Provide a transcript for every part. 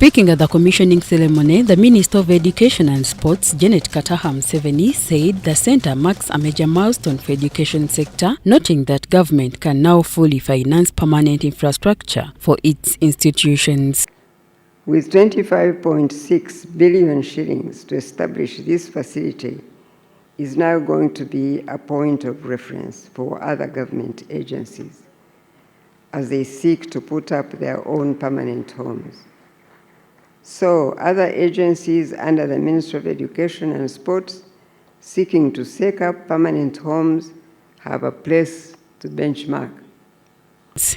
Speaking at the commissioning ceremony, the Minister of Education and Sports, Janat Kataaha Museveni, said the centre marks a major milestone for education sector, noting that government can now fully finance permanent infrastructure for its institutions. With 25.6 billion shillings to establish this facility is now going to be a point of reference for other government agencies as they seek to put up their own permanent homes. So other agencies under the Ministry of Education and Sports seeking to set up permanent homes have a place to benchmark.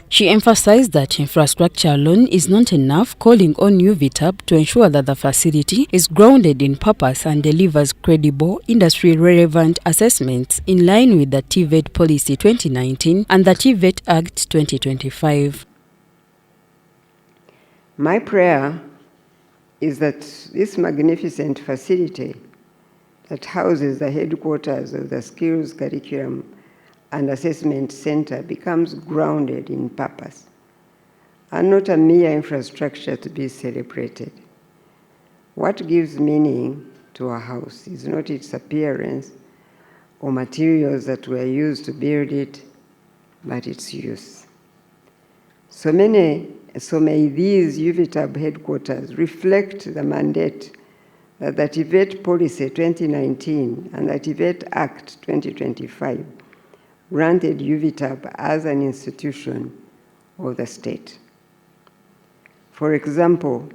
She emphasized that infrastructure alone is not enough, calling on Uvtab to ensure that the facility is grounded in purpose and delivers credible, industry-relevant assessments in line with the TVET Policy 2019 and the TVET Act 2025. My prayer is that this magnificent facility that houses the headquarters of the Skills Curriculum and Assessment Center becomes grounded in purpose and not a mere infrastructure to be celebrated. What gives meaning to a house is not its appearance or materials that were used to build it, but its use. So may these Uvtab headquarters reflect the mandate that the TVET Policy 2019 and the TVET Act 2025 granted Uvtab as an institution of the state. For example,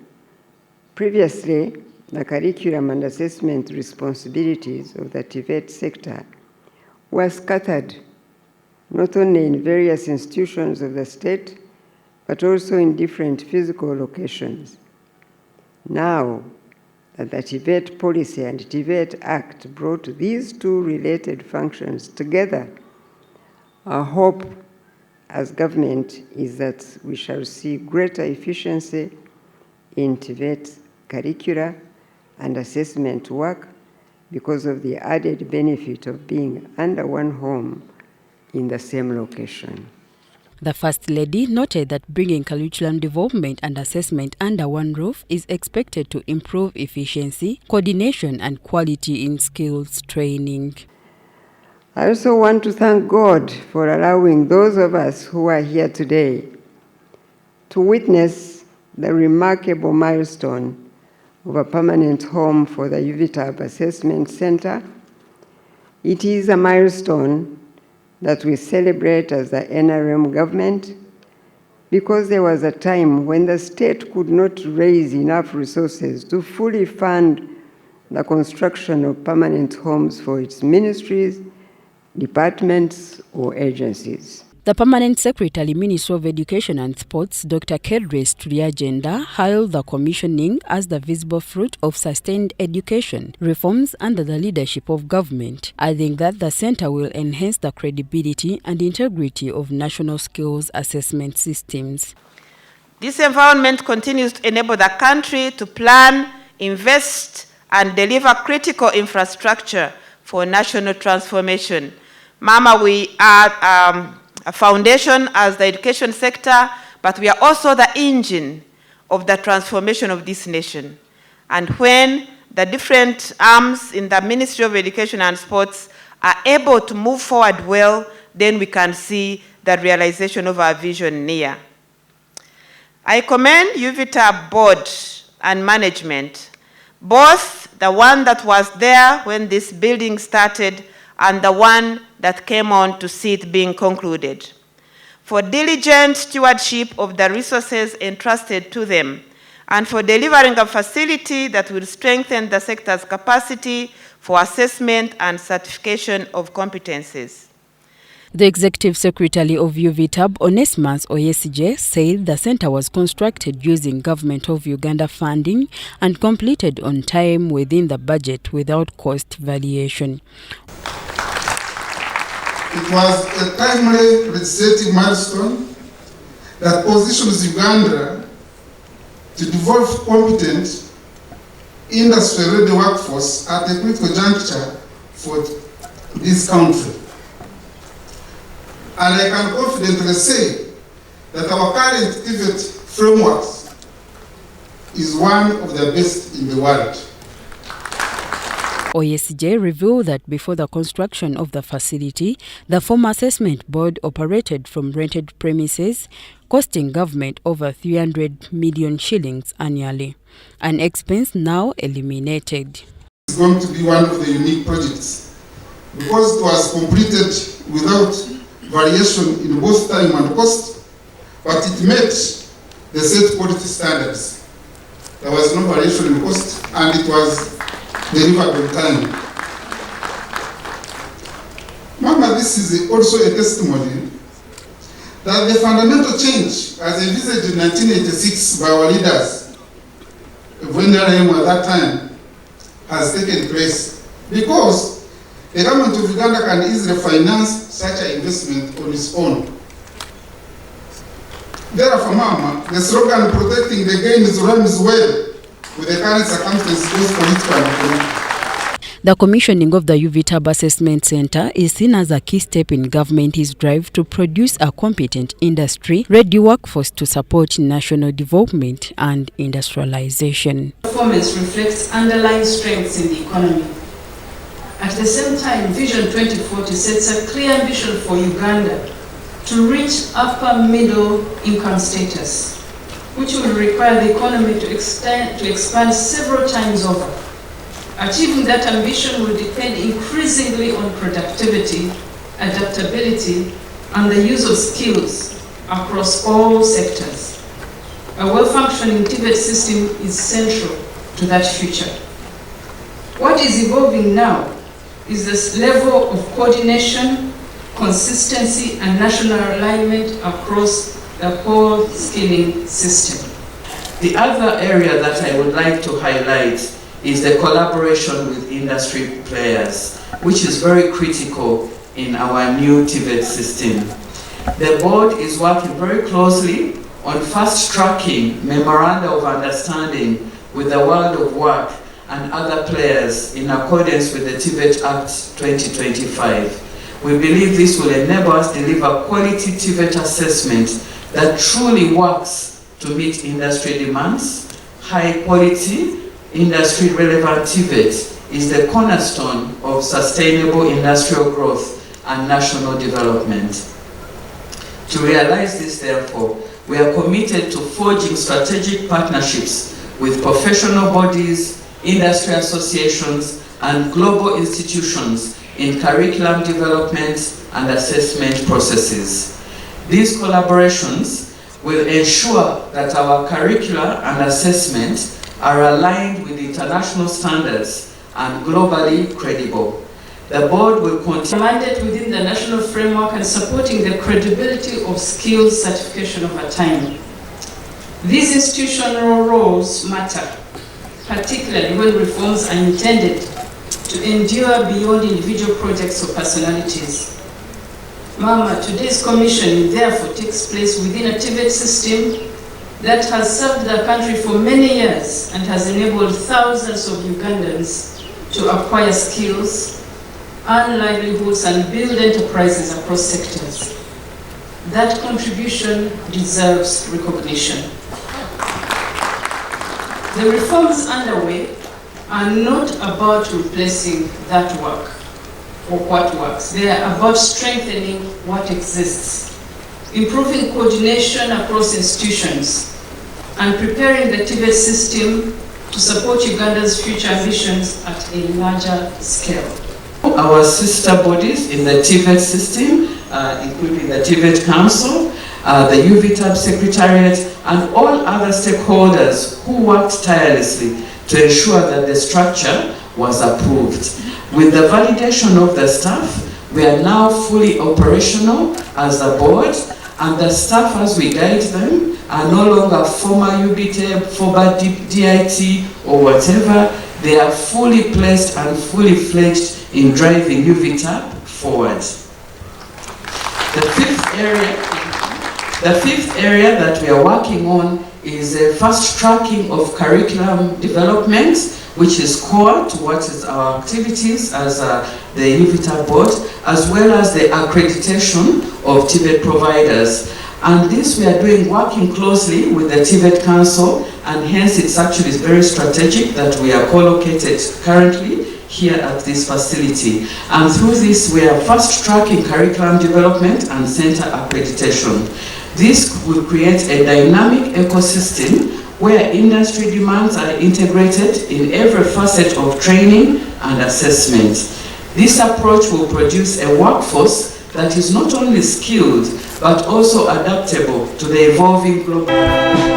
previously, the curriculum and assessment responsibilities of the TVET sector were scattered not only in various institutions of the state, but also in different physical locations. Now that the TVET Policy and TVET Act brought these two related functions together, our hope as government is that we shall see greater efficiency in TVET curricula and assessment work because of the added benefit of being under one home in the same location. The First Lady noted that bringing curriculum development and assessment under one roof is expected to improve efficiency, coordination, and quality in skills training. I also want to thank God for allowing those of us who are here today to witness the remarkable milestone of a permanent home for the Uvtab Assessment Center. It is a milestone that we celebrate as the NRM government because there was a time when the state could not raise enough resources to fully fund the construction of permanent homes for its ministries, departments, or agencies. The Permanent Secretary, Minister of Education and Sports, Dr. Kedres Triagenda, hailed the commissioning as the visible fruit of sustained education reforms under the leadership of government, adding that the centre will enhance the credibility and integrity of national skills assessment systems. This environment continues to enable the country to plan, invest, and deliver critical infrastructure for national transformation. Mama, we are a foundation as the education sector, but we are also the engine of the transformation of this nation. And when the different arms in the Ministry of Education and Sports are able to move forward well, then we can see the realization of our vision near. I commend Uvtab board and management, both the one that was there when this building started and the one that came on to see it being concluded, for diligent stewardship of the resources entrusted to them, and for delivering a facility that will strengthen the sector's capacity for assessment and certification of competencies. The Executive Secretary of Uvtab, Onesmus Oyesije, said the centre was constructed using Government of Uganda funding and completed on time within the budget without cost variation. It was a timely legislative milestone that positions Uganda to develop competent, industry-ready workforce at a critical juncture for this country. And I can confidently say that our current TVET frameworks is one of the best in the world. OSJ revealed that before the construction of the facility, the former assessment board operated from rented premises, costing government over 300 million shillings annually, an expense now eliminated. It's going to be one of the unique projects because it was completed without variation in both time and cost, but it met the set quality standards. There was no variation in cost and it was delivered on time. Mama, this is also a testimony that the fundamental change as envisaged in 1986 by our leaders, when at that time, has taken place because the government of Uganda can easily finance such an investment on its own. Therefore, Mama, the slogan protecting the gains rhymes well with the current circumstances, both political and economic. The commissioning of the Uvtab Assessment Center is seen as a key step in government's drive to produce a competent industry-ready workforce to support national development and industrialization. Performance reflects underlying strengths in the economy. At the same time, Vision 2040 sets a clear ambition for Uganda to reach upper middle income status, which will require the economy to expand several times over. Achieving that ambition will depend increasingly on productivity, adaptability, and the use of skills across all sectors. A well-functioning TVET system is central to that future. What is evolving now is this level of coordination, consistency, and national alignment across the whole skilling system. The other area that I would like to highlight is the collaboration with industry players, which is very critical in our new TVET system. The board is working very closely on fast-tracking memoranda of understanding with the World of Work and other players in accordance with the TVET Act 2025. We believe this will enable us to deliver quality TVET assessment that truly works to meet industry demands. High quality, industry-relevant TVET is the cornerstone of sustainable industrial growth and national development. To realize this, therefore, we are committed to forging strategic partnerships with professional bodies, industry associations, and global institutions in curriculum development and assessment processes. These collaborations will ensure that our curricula and assessment are aligned with international standards and globally credible. The board will continue mandate within the national framework and supporting the credibility of skills certification over time. These institutional roles matter, particularly when reforms are intended to endure beyond individual projects or personalities. Mama, today's commissioning therefore takes place within a TVET system that has served the country for many years and has enabled thousands of Ugandans to acquire skills, earn livelihoods, and build enterprises across sectors. That contribution deserves recognition. The reforms underway are not about replacing that work or what works. They are about strengthening what exists, improving coordination across institutions, and preparing the TVET system to support Uganda's future ambitions at a larger scale. Our sister bodies in the TVET system, including the TVET Council, the Uvtab Secretariat, and all other stakeholders who worked tirelessly to ensure that the structure was approved. With the validation of the staff, we are now fully operational as a board, and the staff, as we guide them, are no longer former Uvtab, former DIT, or whatever. They are fully placed and fully fledged in driving Uvtab forward. The fifth area that we are working on is a fast tracking of curriculum development, which is core to what is our activities as the Uvtab board, as well as the accreditation of TVET providers. And this we are doing working closely with the TVET Council, and hence it's actually very strategic that we are co-located currently here at this facility. And through this we are fast-tracking curriculum development and center accreditation. This will create a dynamic ecosystem where industry demands are integrated in every facet of training and assessment. This approach will produce a workforce that is not only skilled, but also adaptable to the evolving global